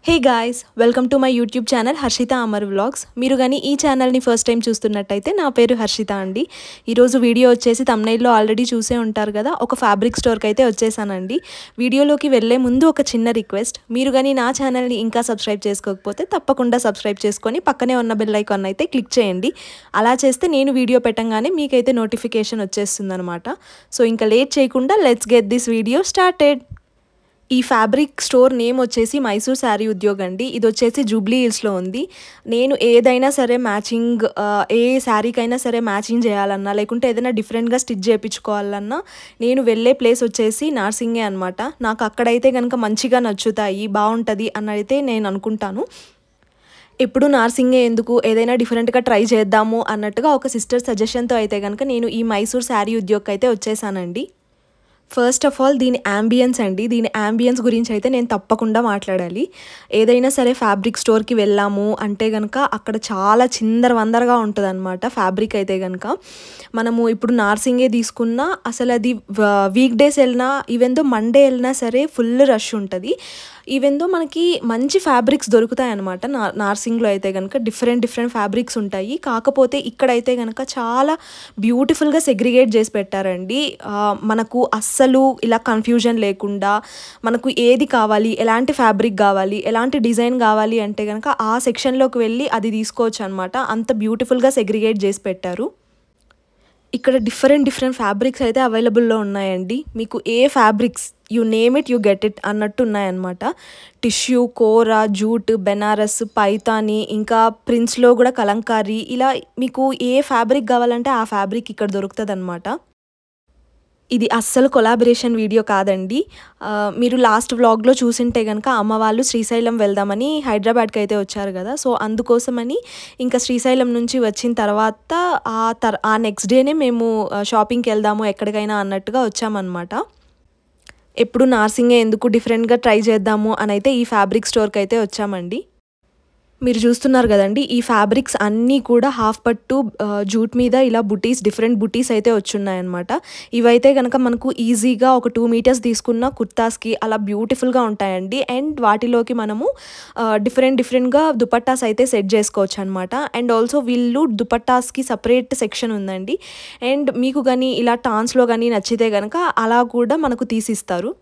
Hey guys, welcome to my YouTube channel Harshitha Amar vlogs. మీరు కానీ ఈ ఛానల్ని ఫస్ట్ టైం చూస్తున్నట్టయితే నా పేరు హర్షిత అండి. ఈరోజు వీడియో వచ్చేసి తమ్నైల్లో ఆల్రెడీ చూసే ఉంటారు కదా, ఒక ఫ్యాబ్రిక్ స్టోర్కి అయితే వచ్చేసానండి. వీడియోలోకి వెళ్ళే ముందు ఒక చిన్న రిక్వెస్ట్, మీరు కానీ నా ఛానల్ని ఇంకా సబ్స్క్రైబ్ చేసుకోకపోతే తప్పకుండా సబ్స్క్రైబ్ చేసుకొని పక్కనే ఉన్న బెల్ ఐకాన్ అయితే క్లిక్ చేయండి. అలా చేస్తే నేను వీడియో పెట్టంగానే మీకైతే నోటిఫికేషన్ వచ్చేస్తుంది అనమాట. సో ఇంకా లేట్ చేయకుండా let's get this video started. ఈ ఫ్యాబ్రిక్ స్టోర్ నేమ్ వచ్చేసి మైసూర్ శారీ ఉద్యోగ్ అండి. ఇది వచ్చేసి జూబ్లీ హిల్స్లో ఉంది. నేను ఏదైనా సరే మ్యాచింగ్, ఏ శారీకైనా సరే మ్యాచింగ్ చేయాలన్నా, లేకుంటే ఏదైనా డిఫరెంట్గా స్టిచ్ చేయించుకోవాలన్నా నేను వెళ్ళే ప్లేస్ వచ్చేసి నార్సింగే అనమాట. నాకు అక్కడైతే కనుక మంచిగా నచ్చుతాయి, బాగుంటుంది అన్నైతే నేను అనుకుంటాను. ఎప్పుడు నార్సింగే ఎందుకు, ఏదైనా డిఫరెంట్గా ట్రై చేద్దాము అన్నట్టుగా ఒక సిస్టర్ సజెషన్తో అయితే కనుక నేను ఈ మైసూర్ శారీ ఉద్యోగ్కి అయితే వచ్చేసానండి. ఫస్ట్ ఆఫ్ ఆల్ దీని యాంబియన్స్ అండి. దీని యాంబియన్స్ గురించి అయితే నేను తప్పకుండా మాట్లాడాలి. ఏదైనా సరే ఫ్యాబ్రిక్ స్టోర్కి వెళ్ళాము అంటే కనుక అక్కడ చాలా చిందరవందరగా ఉంటుంది అనమాట. ఫ్యాబ్రిక్ అయితే కనుక మనము ఇప్పుడు నార్సింగే తీసుకున్నా అసలు అది వీక్ డేస్ వెళ్ళినా, ఈవెన్ దో మండే వెళ్ళినా సరే ఫుల్ రష్ ఉంటుంది. ఈవెన్ దో మనకి మంచి ఫ్యాబ్రిక్స్ దొరుకుతాయి అనమాట. నార్సింగ్లో అయితే కనుక డిఫరెంట్ ఫ్యాబ్రిక్స్ ఉంటాయి. కాకపోతే ఇక్కడైతే కనుక చాలా బ్యూటిఫుల్గా సెగ్రిగేట్ చేసి పెట్టారండి. మనకు అస్సలు ఇలా కన్ఫ్యూజన్ లేకుండా మనకు ఏది కావాలి, ఎలాంటి ఫ్యాబ్రిక్ కావాలి, ఎలాంటి డిజైన్ కావాలి అంటే కనుక ఆ సెక్షన్లోకి వెళ్ళి అది తీసుకోవచ్చు అనమాట. అంత బ్యూటిఫుల్గా సెగ్రిగేట్ చేసి పెట్టారు. ఇక్కడ డిఫరెంట్ ఫ్యాబ్రిక్స్ అయితే అవైలబుల్లో ఉన్నాయండి. మీకు ఏ fabrics you name it you get it అన్నట్టు ఉన్నాయన్నమాట. టిష్యూ, కోరా, జూట్, బెనారస్, పైతాని, ఇంకా ప్రింట్స్లో కూడా కలంకారీ, ఇలా మీకు ఏ ఫ్యాబ్రిక్ కావాలంటే ఆ ఫ్యాబ్రిక్ ఇక్కడ దొరుకుతుంది అనమాట. ఇది అస్సలు కొలాబరేషన్ వీడియో కాదండి. మీరు లాస్ట్ వ్లాగ్లో చూసింటే కనుక అమ్మ వాళ్ళు శ్రీశైలం వెళ్దామని హైదరాబాద్కి అయితే వచ్చారు కదా. సో అందుకోసమని ఇంకా శ్రీశైలం నుంచి వచ్చిన తర్వాత ఆ నెక్స్ట్ డేనే మేము షాపింగ్కి వెళ్దాము ఎక్కడికైనా అన్నట్టుగా వచ్చామన్నమాట. ఎప్పుడు నార్సింగే ఎందుకు, డిఫరెంట్గా ట్రై చేద్దాము అని అయితే ఈ ఫ్యాబ్రిక్ స్టోర్కి అయితే వచ్చామండి. మీరు చూస్తున్నారు కదండి, ఈ ఫ్యాబ్రిక్స్ అన్నీ కూడా హాఫ్ పట్టు జూట్ మీద ఇలా డిఫరెంట్ బుటీస్ అయితే వచ్చున్నాయన్నమాట. ఇవైతే కనుక మనకు ఈజీగా ఒక 2 మీటర్స్ తీసుకున్న కుర్తాస్కి అలా బ్యూటిఫుల్గా ఉంటాయండి. అండ్ వాటిలోకి మనము డిఫరెంట్గా దుపట్టాస్ అయితే సెట్ చేసుకోవచ్చు అనమాట. అండ్ ఆల్సో వీళ్ళు దుపట్టాస్కి సపరేట్ సెక్షన్ ఉందండి. అండ్ మీకు కానీ ఇలా టాన్స్లో కానీ నచ్చితే కనుక అలా కూడా మనకు తీసిస్తారు.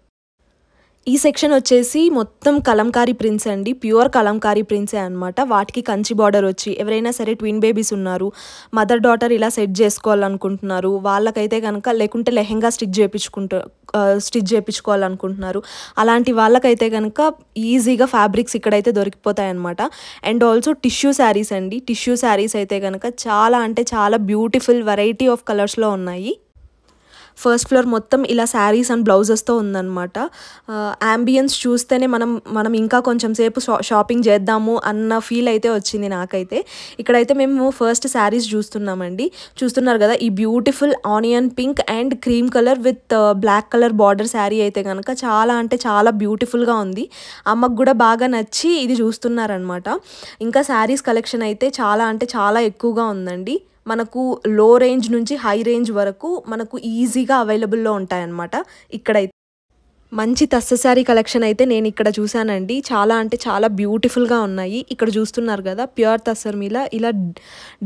ఈ సెక్షన్ వచ్చేసి మొత్తం కలంకారీ ప్రింట్స్ అండి, ప్యూర్ కలంకారీ ప్రింట్సే అనమాట. వాటికి కంచి బార్డర్ వచ్చి, ఎవరైనా సరే ట్విన్ బేబీస్ ఉన్నారు, మదర్ డాటర్ ఇలా సెట్ చేసుకోవాలనుకుంటున్నారు వాళ్ళకైతే కనుక, లేకుంటే లెహెంగా స్టిచ్ చేయించుకోవాలనుకుంటున్నారు అలాంటి వాళ్ళకైతే కనుక ఈజీగా ఫ్యాబ్రిక్స్ ఇక్కడైతే దొరికిపోతాయి అనమాట. అండ్ ఆల్సో టిష్యూ శారీస్ అండి. టిష్యూ శారీస్ అయితే కనుక చాలా అంటే చాలా బ్యూటిఫుల్ వెరైటీ ఆఫ్ కలర్స్లో ఉన్నాయి. ఫస్ట్ ఫ్లోర్ మొత్తం ఇలా శారీస్ అండ్ బ్లౌజెస్తో ఉందన్నమాట. యాంబియన్స్ చూస్తేనే మనం ఇంకా కొంచెం సేపు షాపింగ్ చేద్దాము అన్న ఫీల్ అయితే వచ్చింది నాకైతే. ఇక్కడైతే మేము ఫస్ట్ శారీస్ చూస్తున్నారు కదా, ఈ beautiful onion pink and cream colour with black colour border sari అయితే కనుక చాలా అంటే చాలా బ్యూటిఫుల్గా ఉంది. అమ్మకు కూడా బాగా నచ్చి ఇది చూస్తున్నారనమాట. ఇంకా శారీస్ కలెక్షన్ అయితే చాలా అంటే చాలా ఎక్కువగా ఉందండి. మనకు లో రేంజ్ నుంచి హై రేంజ్ వరకు మనకు ఈజీగా అవైలబుల్లో ఉంటాయన్నమాట. ఇక్కడైతే మంచి తస్స శారీ కలెక్షన్ అయితే నేను ఇక్కడ చూసానండి. చాలా అంటే చాలా బ్యూటిఫుల్గా ఉన్నాయి. ఇక్కడ చూస్తున్నారు కదా, ప్యూర్ తస్సర్ మీద ఇలా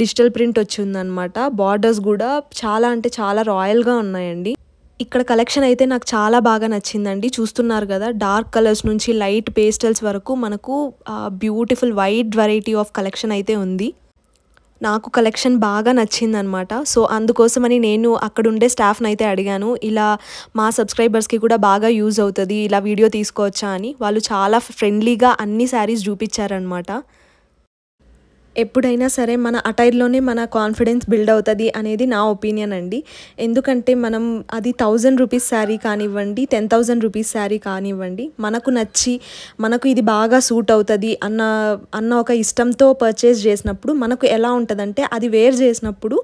డిజిటల్ ప్రింట్ వచ్చిందనమాట. బార్డర్స్ కూడా చాలా అంటే చాలా రాయల్గా ఉన్నాయండి. ఇక్కడ కలెక్షన్ అయితే నాకు చాలా బాగా నచ్చిందండి. చూస్తున్నారు కదా, డార్క్ కలర్స్ నుంచి లైట్ పేస్టల్స్ వరకు మనకు beautiful wide variety of collection అయితే ఉంది. నాకు కలెక్షన్ బాగా నచ్చిందనమాట. సో అందుకోసమని నేను అక్కడ ఉండే స్టాఫ్ని అయితే అడిగాను, ఇలా మా సబ్స్క్రైబర్స్కి కూడా బాగా యూజ్ అవుతుంది, ఇలా వీడియో తీసుకోవచ్చా అని. వాళ్ళు చాలా ఫ్రెండ్లీగా అన్ని శారీస్ చూపించారనమాట. ఎప్పుడైనా సరే మన అటైర్లోనే మన కాన్ఫిడెన్స్ బిల్డ్ అవుతుంది అనేది నా ఒపీనియన్ అండి. ఎందుకంటే మనం అది 1000 రూపీస్ శారీ కానివ్వండి, 10,000 రూపీస్ శారీ కానివ్వండి, మనకు నచ్చి మనకు ఇది బాగా సూట్ అవుతుంది అన్న ఒక ఇష్టంతో పర్చేస్ చేసినప్పుడు మనకు ఎలా ఉంటుందంటే, అది వేర్ చేసినప్పుడు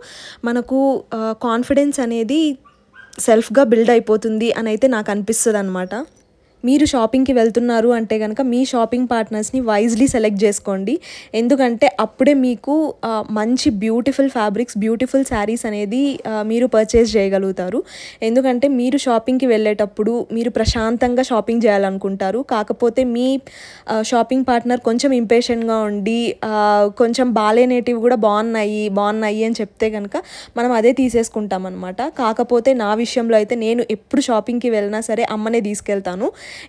మనకు కాన్ఫిడెన్స్ అనేది సెల్ఫ్గా బిల్డ్ అయిపోతుంది అని అయితే నాకు అనిపిస్తుంది అనమాట. మీరు షాపింగ్కి వెళ్తున్నారు అంటే కనుక మీ షాపింగ్ పార్ట్నర్స్ని వైజ్లీ సెలెక్ట్ చేసుకోండి. ఎందుకంటే అప్పుడే మీకు మంచి బ్యూటిఫుల్ ఫ్యాబ్రిక్స్, బ్యూటిఫుల్ శారీస్ అనేది మీరు పర్చేస్ చేయగలుగుతారు. ఎందుకంటే మీరు షాపింగ్కి వెళ్ళేటప్పుడు మీరు ప్రశాంతంగా షాపింగ్ చేయాలనుకుంటారు. కాకపోతే మీ షాపింగ్ పార్ట్నర్ కొంచెం ఇంపేషెంట్గా ఉండి కొంచెం బాలేనేటివి కూడా బాగున్నాయి అని చెప్తే కనుక మనం అదే తీసేసుకుంటాం అనమాట. కాకపోతే నా విషయంలో అయితే నేను ఎప్పుడు షాపింగ్కి వెళ్ళినా సరే అమ్మనే తీసుకెళ్తాను.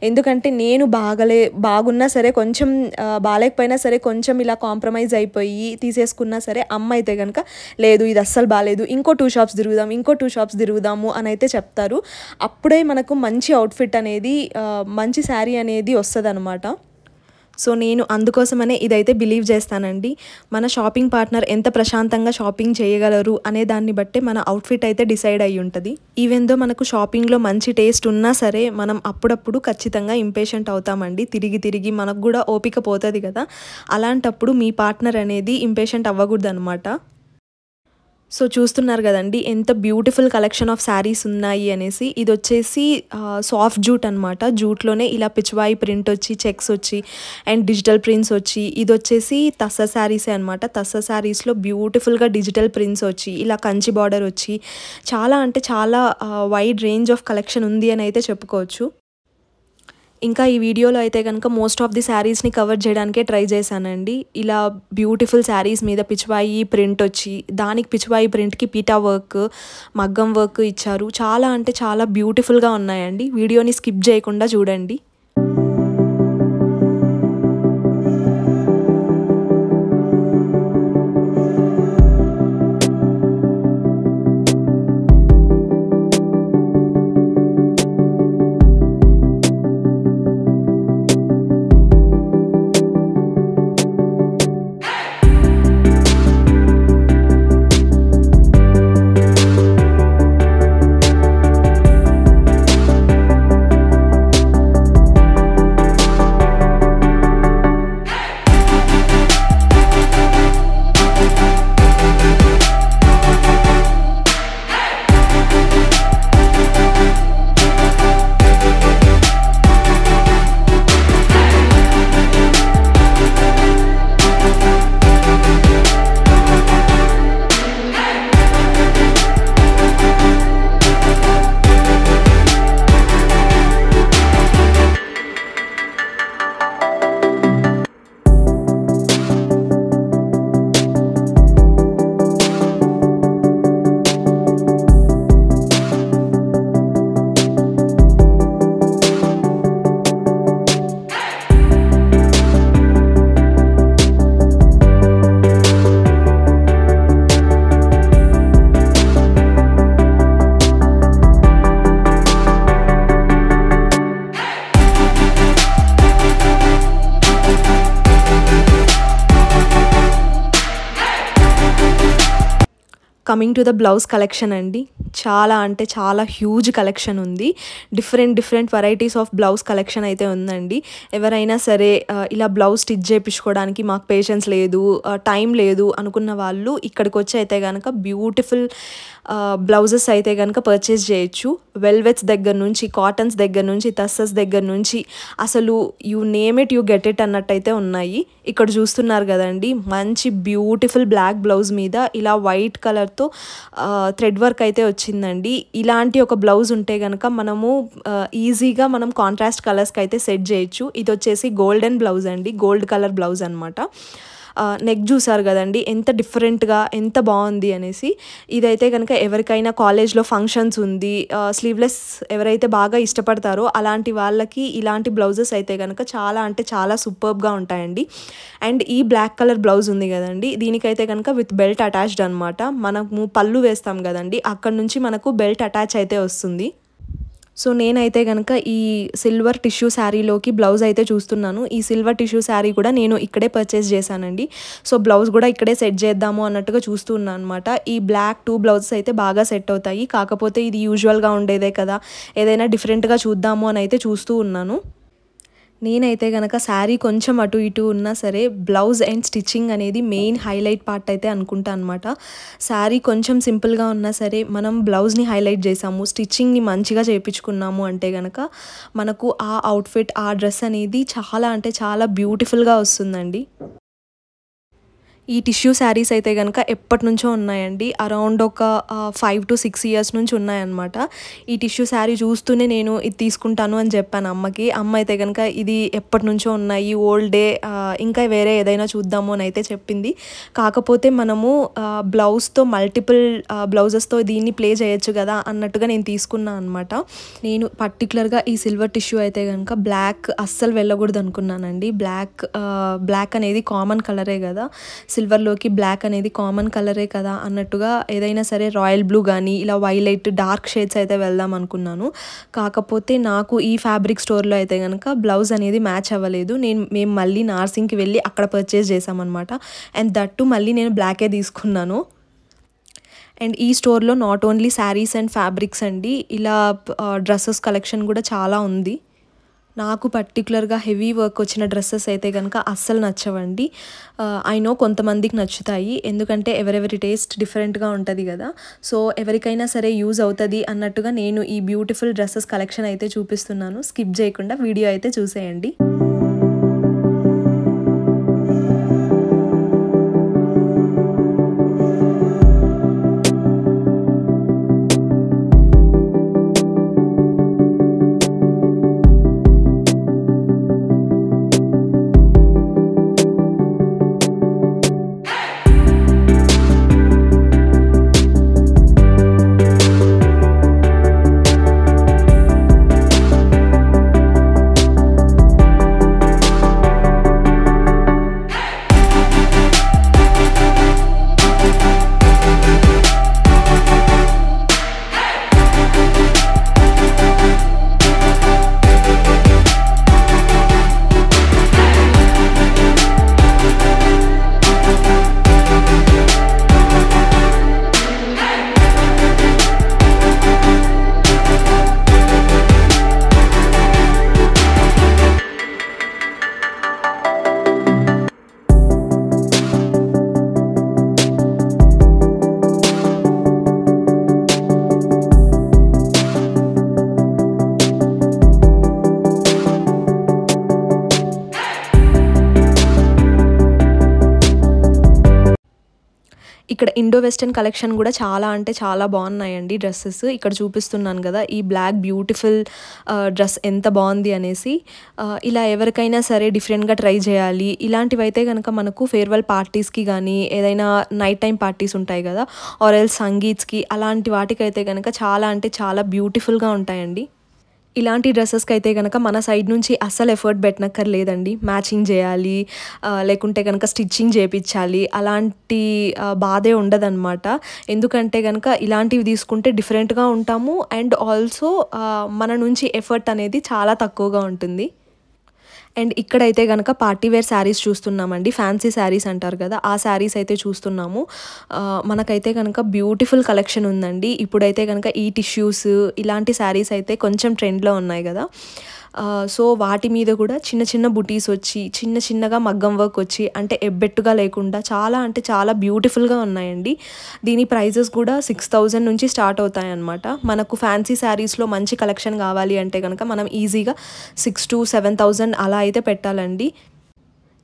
ఎందుకంటే నేను బాగున్నా సరే కొంచెం బాగాలేకపోయినా సరే కొంచెం ఇలా కాంప్రమైజ్ అయిపోయి తీసేసుకున్నా సరే అమ్మ అయితే కనుక లేదు ఇది అస్సలు బాగాలేదు, ఇంకో 2 షాప్స్ తిరుగుదాము అని అయితే చెప్తారు. అప్పుడే మనకు మంచి అవుట్ఫిట్ అనేది మంచి శారీ అనేది వస్తుంది అనమాట. సో నేను అందుకోసమనే ఇదైతే బిలీవ్ చేస్తానండి. మన షాపింగ్ పార్ట్నర్ ఎంత ప్రశాంతంగా షాపింగ్ చేయగలరు అనే దాన్ని బట్టే మన అవుట్ఫిట్ అయితే డిసైడ్ అయ్యి ఉంటుంది. ఈవెన్ దో మనకు షాపింగ్లో మంచి టేస్ట్ ఉన్నా సరే మనం అప్పుడప్పుడు ఖచ్చితంగా ఇంపేషెంట్ అవుతామండి. తిరిగి మనకు కూడా ఓపిక పోతుంది కదా. అలాంటప్పుడు మీ పార్ట్నర్ అనేది ఇంపేషెంట్ అవ్వకూడదు అనమాట. సో చూస్తున్నారు కదండి ఎంత బ్యూటిఫుల్ కలెక్షన్ ఆఫ్ శారీస్ ఉన్నాయి అనేసి. ఇది వచ్చేసి సాఫ్ట్ జూట్ అనమాట. జూట్లోనే ఇలా పిచ్వాయి ప్రింట్ వచ్చి చెక్స్ వచ్చి అండ్ డిజిటల్ ప్రింట్స్ వచ్చి, ఇది వచ్చేసి తస్స శారీసే అనమాట. తస్స శారీస్లో బ్యూటిఫుల్గా డిజిటల్ ప్రింట్స్ వచ్చి ఇలా కంచి బార్డర్ వచ్చి చాలా అంటే చాలా వైడ్ రేంజ్ ఆఫ్ కలెక్షన్ ఉంది అని అయితే చెప్పుకోవచ్చు. ఇంకా ఈ వీడియోలో అయితే కనుక మోస్ట్ ఆఫ్ ది శారీస్ని కవర్ చేయడానికే ట్రై చేశానండి. ఇలా బ్యూటిఫుల్ శారీస్ మీద పిచ్వాయి ప్రింట్ వచ్చి దానికి పిచ్వాయి ప్రింట్కి పీటా వర్క్, మగ్గం వర్క్ ఇచ్చారు. చాలా అంటే చాలా బ్యూటిఫుల్గా ఉన్నాయండి. వీడియోని స్కిప్ చేయకుండా చూడండి. Coming to the blouse collection అండి. చాలా అంటే చాలా హ్యూజ్ కలెక్షన్ ఉంది. Different varieties of blouse collection అయితే ఉందండి. ఎవరైనా సరే ఇలా బ్లౌజ్ స్టిచ్ చేయించుకోవడానికి మాకు పేషెన్స్ లేదు, టైం లేదు అనుకున్న వాళ్ళు ఇక్కడికి వచ్చి అయితే కనుక బ్యూటిఫుల్ బ్లౌజెస్ అయితే కనుక పర్చేస్ చేయొచ్చు. వెల్వెట్స్ దగ్గర నుంచి, కాటన్స్ దగ్గర నుంచి, తస్సస్ దగ్గర నుంచి అసలు you name it you get it అన్నట్టయితే ఉన్నాయి. ఇక్కడ చూస్తున్నారు కదండి, మంచి బ్యూటిఫుల్ బ్లాక్ బ్లౌజ్ మీద ఇలా వైట్ కలర్తో థ్రెడ్ వర్క్ అయితే వచ్చిందండి. ఇలాంటి ఒక బ్లౌజ్ ఉంటే కనుక మనము ఈజీగా మనం కాంట్రాస్ట్ కలర్స్కి అయితే సెట్ చేయొచ్చు. ఇది వచ్చేసి గోల్డెన్ బ్లౌజ్ అండి, గోల్డ్ కలర్ బ్లౌజ్ అనమాట. నెక్ చూసారు కదండి ఎంత డిఫరెంట్గా ఎంత బాగుంది అనేసి. ఇదైతే కనుక ఎవరికైనా కాలేజ్లో ఫంక్షన్స్ ఉంది, స్లీవ్లెస్ ఎవరైతే బాగా ఇష్టపడతారో అలాంటి వాళ్ళకి ఇలాంటి బ్లౌజెస్ అయితే కనుక చాలా అంటే చాలా సూపర్బ్గా ఉంటాయండి. అండ్ ఈ బ్లాక్ కలర్ బ్లౌజ్ ఉంది కదండి, దీనికైతే కనుక విత్ బెల్ట్ అటాచ్డ్ అనమాట. మనము పళ్ళు వేస్తాం కదండి, అక్కడ నుంచి మనకు బెల్ట్ అటాచ్ అయితే వస్తుంది. సో నేనైతే కనుక ఈ సిల్వర్ టిష్యూ శారీలోకి బ్లౌజ్ అయితే చూస్తున్నాను. ఈ సిల్వర్ టిష్యూ శారీ కూడా నేను ఇక్కడే పర్చేస్ చేశానండి. సో బ్లౌజ్ కూడా ఇక్కడే సెట్ చేద్దాము అన్నట్టుగా చూస్తున్నాను అనమాట. ఈ బ్లాక్ 2 బ్లౌజెస్ అయితే బాగా సెట్ అవుతాయి. కాకపోతే ఇది యూజువల్గా ఉండేదే కదా, ఏదైనా డిఫరెంట్గా చూద్దాము అని అయితే చూస్తూ ఉన్నాను. నేనైతే గనక శారీ కొంచెం అటు ఇటు ఉన్నా సరే బ్లౌజ్ అండ్ స్టిచ్చింగ్ అనేది మెయిన్ హైలైట్ పార్ట్ అయితే అనుకుంటా అనమాట. శారీ కొంచెం సింపుల్గా ఉన్నా సరే మనం బ్లౌజ్ని హైలైట్ చేసాము, స్టిచ్చింగ్ని మంచిగా చేయించుకున్నాము అంటే గనక మనకు ఆ అవుట్ఫిట్, ఆ డ్రెస్ అనేది చాలా అంటే చాలా బ్యూటిఫుల్గా వస్తుందండి. ఈ టిష్యూ శారీస్ అయితే గనక ఎప్పటినుంచో ఉన్నాయండి. అరౌండ్ ఒక 5 to 6 ఇయర్స్ నుంచి ఉన్నాయన్నమాట. ఈ టిష్యూ శారీ చూస్తూనే నేను ఇది తీసుకుంటాను అని చెప్పాను అమ్మకి. అమ్మ అయితే గనక ఇది ఎప్పటినుంచో ఉన్నాయి, ఓల్డ్ డే, ఇంకా వేరే ఏదైనా చూద్దాము అని అయితే చెప్పింది. కాకపోతే మనము బ్లౌజ్తో మల్టిపుల్ బ్లౌజెస్తో దీన్ని ప్లే చేయొచ్చు కదా అన్నట్టుగా నేను తీసుకున్నాను అనమాట. నేను పర్టికులర్గా ఈ సిల్వర్ టిష్యూ అయితే కనుక బ్లాక్ అస్సలు వెళ్ళకూడదు అనుకున్నానండి. బ్లాక్ అనేది కామన్ కలరే కదా, సిల్వర్లోకి బ్లాక్ అనేది కామన్ కలరే కదా అన్నట్టుగా ఏదైనా సరే రాయల్ బ్లూ కానీ ఇలా వైలెట్ డార్క్ షేడ్స్ అయితే వెళ్దాం అనుకున్నాను. కాకపోతే నాకు ఈ ఫ్యాబ్రిక్ స్టోర్లో అయితే కనుక బ్లౌజ్ అనేది మ్యాచ్ అవ్వలేదు. మేము మళ్ళీ నార్సింగ్కి వెళ్ళి అక్కడ పర్చేస్ చేసామన్నమాట. అండ్ దట్టు మళ్ళీ నేను బ్లాకే తీసుకున్నాను. అండ్ ఈ స్టోర్లో not only saris and fabrics అండి, ఇలా డ్రెస్సెస్ కలెక్షన్ కూడా చాలా ఉంది. నాకు పర్టికులర్గా హెవీ వర్క్ వచ్చిన డ్రెస్సెస్ అయితే కనుక అస్సలు నచ్చవండి. ఐ నో కొంతమందికి నచ్చుతాయి, ఎందుకంటే ఎవరెవరి టేస్ట్ డిఫరెంట్గా ఉంటుంది కదా. సో ఎవరికైనా సరే యూజ్ అవుతుంది అన్నట్టుగా నేను ఈ బ్యూటిఫుల్ డ్రెస్సెస్ కలెక్షన్ అయితే చూపిస్తున్నాను. స్కిప్ చేయకుండా వీడియో అయితే చూసేయండి. ఇక్కడ ఇండో వెస్టర్న్ కలెక్షన్ కూడా చాలా అంటే చాలా బాగున్నాయండి డ్రెస్సెస్. ఇక్కడ చూపిస్తున్నాను కదా, ఈ బ్లాక్ బ్యూటిఫుల్ డ్రెస్ ఎంత బాగుంది అనేసి. ఇలా ఎవరికైనా సరే డిఫరెంట్గా ట్రై చేయాలి ఇలాంటివి అయితే కనుక మనకు ఫేర్వెల్ పార్టీస్కి కానీ ఏదైనా నైట్ టైం పార్టీస్ ఉంటాయి కదా, ఆర్ ఎల్స్ సంగీత్స్కి, అలాంటి వాటికైతే కనుక చాలా అంటే చాలా బ్యూటిఫుల్గా ఉంటాయండి. ఇలాంటి డ్రెస్సెస్కి అయితే కనుక మన సైడ్ నుంచి అస్సలు ఎఫర్ట్ పెట్టనక్కర్లేదండి. మ్యాచింగ్ చేయాలి, లేకుంటే కనుక స్టిచ్చింగ్ చేయించాలి, అలాంటి బాధే ఉండదన్నమాట. ఎందుకంటే కనుక ఇలాంటివి తీసుకుంటే డిఫరెంట్గా ఉంటాము అండ్ ఆల్సో మన నుంచి ఎఫర్ట్ అనేది చాలా తక్కువగా ఉంటుంది. అండ్ ఇక్కడైతే కనుక పార్టీవేర్ శారీస్ చూస్తున్నామండి, ఫ్యాన్సీ శారీస్ అంటారు కదా, ఆ శారీస్ అయితే చూస్తున్నాము. మనకైతే కనుక బ్యూటిఫుల్ కలెక్షన్ ఉందండి. ఇప్పుడైతే కనుక ఈ టిష్యూస్ ఇలాంటి శారీస్ అయితే కొంచెం ట్రెండ్లో ఉన్నాయి కదా. సో వాటి మీద కూడా చిన్న చిన్న బుటీస్ వచ్చి చిన్న చిన్నగా మగ్గం వర్క్ వచ్చి అంటే ఎబ్బెట్టుగా లేకుండా చాలా అంటే చాలా బ్యూటిఫుల్గా ఉన్నాయండి. దీని ప్రైజెస్ కూడా 6,000 నుంచి స్టార్ట్ అవుతాయి అన్నమాట. మనకు ఫ్యాన్సీ శారీస్లో మంచి కలెక్షన్ కావాలి అంటే కనుక మనం ఈజీగా 6,000 to 7,000 అలా అయితే పెట్టాలండి.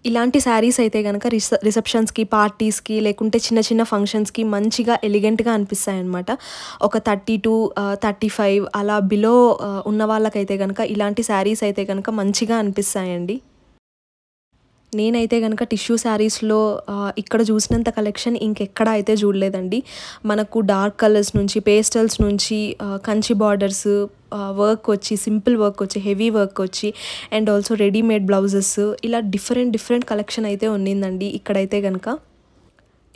ఇలాంటి శారీస్ అయితే కనుక రిసెప్షన్స్కి, పార్టీస్కి, లేకుంటే చిన్న చిన్న ఫంక్షన్స్కి మంచిగా ఎలిగెంట్గా అనిపిస్తాయి అన్నమాట. ఒక 30 to 35 అలా బిలో ఉన్న వాళ్ళకైతే కనుక ఇలాంటి శారీస్ అయితే కనుక మంచిగా అనిపిస్తాయండి. నేనైతే కనుక టిష్యూ శారీస్లో ఇక్కడ చూసినంత కలెక్షన్ ఇంకెక్కడ అయితే చూడలేదండి. మనకు డార్క్ కలర్స్ నుంచి పేస్టల్స్ నుంచి కంచి బార్డర్స్ వర్క్ వచ్చి, సింపుల్ వర్క్ వచ్చి, హెవీ వర్క్ వచ్చి అండ్ ఆల్సో రెడీమేడ్ బ్లౌజెస్, ఇలా డిఫరెంట్ కలెక్షన్ అయితే ఉన్నిందండి ఇక్కడైతే కనుక.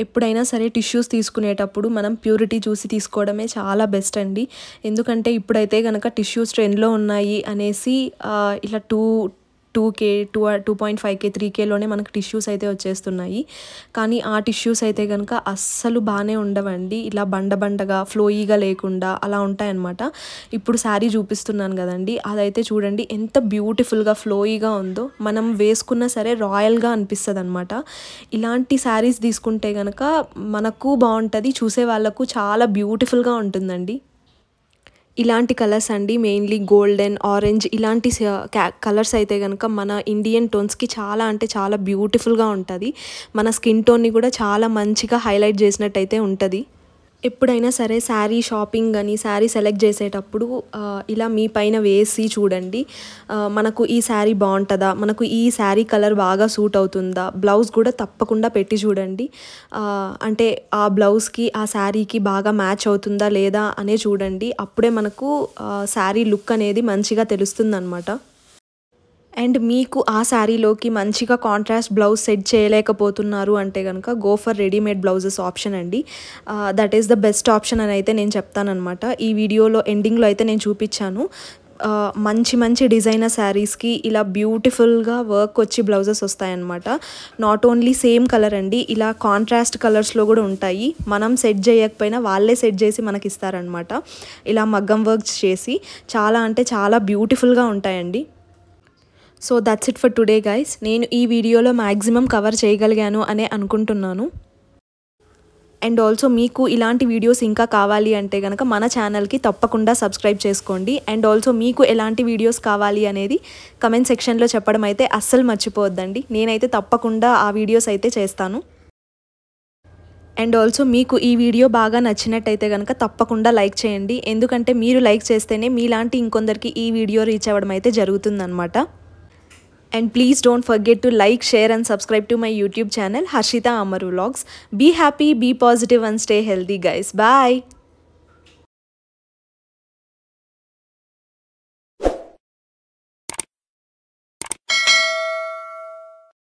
ఎప్పుడైనా సరే టిష్యూస్ తీసుకునేటప్పుడు మనం ప్యూరిటీ చూసి తీసుకోవడమే చాలా బెస్ట్ అండి. ఎందుకంటే ఇప్పుడైతే కనుక టిష్యూస్ ట్రెండ్లో ఉన్నాయి అనేసి ఇలా టూ 2K 2.5K 3Kలోనే మనకు టిష్యూస్ అయితే వచ్చేస్తున్నాయి. కానీ ఆ టిష్యూస్ అయితే కనుక అస్సలు బాగానే ఉండవండి. ఇలా బండగా ఫ్లోయీగా లేకుండా అలా ఉంటాయన్నమాట. ఇప్పుడు శారీ చూపిస్తున్నాను కదండి, అదైతే చూడండి ఎంత బ్యూటిఫుల్గా ఫ్లోయీగా ఉందో. మనం వేసుకున్నా సరే రాయల్గా అనిపిస్తుంది అనమాట. ఇలాంటి శారీస్ తీసుకుంటే కనుక మనకు బాగుంటుంది, చూసే వాళ్ళకు చాలా బ్యూటిఫుల్గా ఉంటుందండి. ఇలాంటి కలర్స్ అండి, మెయిన్లీ గోల్డెన్, ఆరెంజ్ ఇలాంటి కలర్స్ అయితే కనుక మన ఇండియన్ టోన్స్కి చాలా అంటే చాలా బ్యూటిఫుల్గా ఉంటుంది. మన స్కిన్ టోన్ని కూడా చాలా మంచిగా హైలైట్ చేసినట్టయితే ఉంటుంది. ఎప్పుడైనా సరే శారీ షాపింగ్ అని శారీ సెలెక్ట్ చేసేటప్పుడు ఇలా మీ పైన వేసి చూడండి, మనకు ఈ శారీ బాగుంటుందా, మనకు ఈ శారీ కలర్ బాగా సూట్ అవుతుందా, బ్లౌజ్ కూడా తప్పకుండా పెట్టి చూడండి. అంటే ఆ బ్లౌజ్కి ఆ శారీకి బాగా మ్యాచ్ అవుతుందా లేదా అనే చూడండి. అప్పుడే మనకు శారీ లుక్ అనేది మంచిగా తెలుస్తుందన్నమాట. అండ్ మీకు ఆ శారీలోకి మంచిగా కాంట్రాస్ట్ బ్లౌజ్ సెట్ చేయలేకపోతున్నారు అంటే కనుక go for readymade blouses option అండి. That is the best option అని అయితే నేను చెప్తానమాట. ఈ వీడియోలో ఎండింగ్లో అయితే నేను చూపించాను. మంచి డిజైనర్ శారీస్కి ఇలా బ్యూటిఫుల్గా వర్క్ వచ్చి బ్లౌజెస్ వస్తాయన్నమాట. నాట్ ఓన్లీ సేమ్ కలర్ అండి, ఇలా కాంట్రాస్ట్ కలర్స్లో కూడా ఉంటాయి. మనం సెట్ చేయకపోయినా వాళ్ళే సెట్ చేసి మనకి ఇస్తారనమాట. ఇలా మగ్గం వర్క్స్ చేసి చాలా అంటే చాలా బ్యూటిఫుల్గా ఉంటాయండి. So that's it for today guys. నేను ఈ వీడియోలో మ్యాక్సిమం కవర్ చేయగలిగాను అనే అనుకుంటున్నాను. అండ్ ఆల్సో మీకు ఇలాంటి వీడియోస్ ఇంకా కావాలి అంటే కనుక మన ఛానల్కి తప్పకుండా సబ్స్క్రైబ్ చేసుకోండి. అండ్ ఆల్సో మీకు ఎలాంటి వీడియోస్ కావాలి అనేది కమెంట్ సెక్షన్లో చెప్పడం అయితే అస్సలు మర్చిపోవద్దండి. నేనైతే తప్పకుండా ఆ వీడియోస్ అయితే చేస్తాను. అండ్ ఆల్సో మీకు ఈ వీడియో బాగా నచ్చినట్టయితే కనుక తప్పకుండా లైక్ చేయండి. ఎందుకంటే మీరు లైక్ చేస్తేనే మీలాంటి ఇంకొందరికి ఈ వీడియో రీచ్ అవ్వడం అయితే జరుగుతుందన్నమాట. And please don't forget to like, share and subscribe to my YouTube channel Harshita Amar Vlogs. Be happy, be positive and stay healthy guys. Bye.